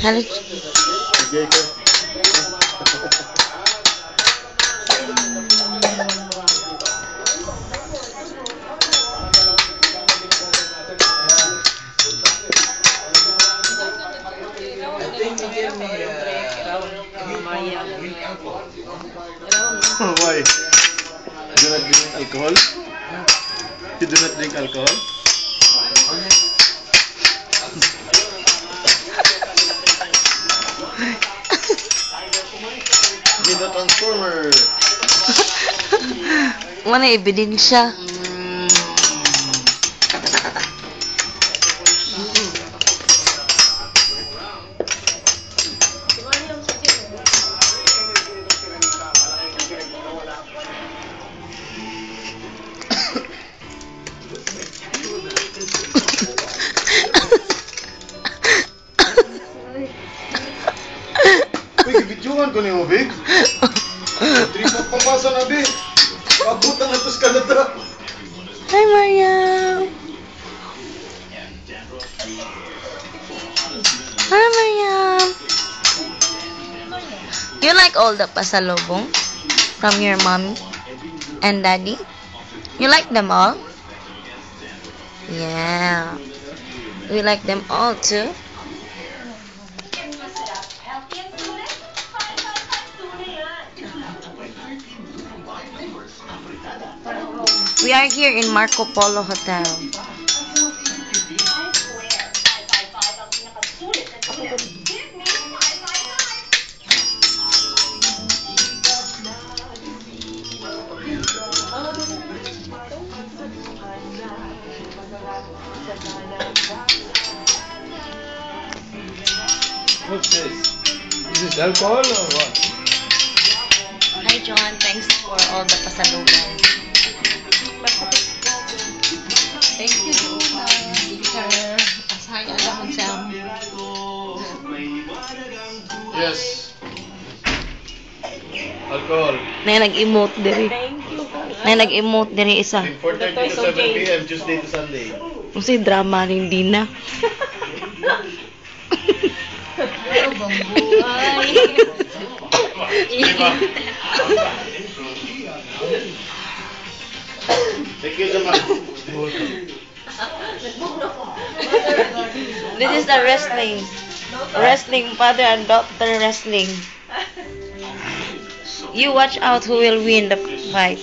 Halo. Why? You do not drink alcohol? You do not drink alcohol? Be the transformer. Mana ebidensya? Uy, gibidyohan ko ni mo, Big. Tripod pabasa na, Big. Pabutan na ito sa kalata. Hi, Mariam. Hi, Mariam. You like all the pasalubong from your mommy and daddy? You like them all? Yeah. We like them all too. We are here in Marco Polo Hotel. What's this? Is this alcohol or what? Hi, John. Thanks for all the pasalubong. Thank you, sir. Asaya lang mo jam. Yes. Alcohol. Nay nag-emote diri. Thank you. Nay nag-emote diri isa. 4:30 to 7 p.m. Tuesday to Sunday. Kasi drama rin din na. Ano bang buhay? Diba? Thank you so much. This is the wrestling. Wrestling, father and daughter wrestling. You watch out who will win the fight.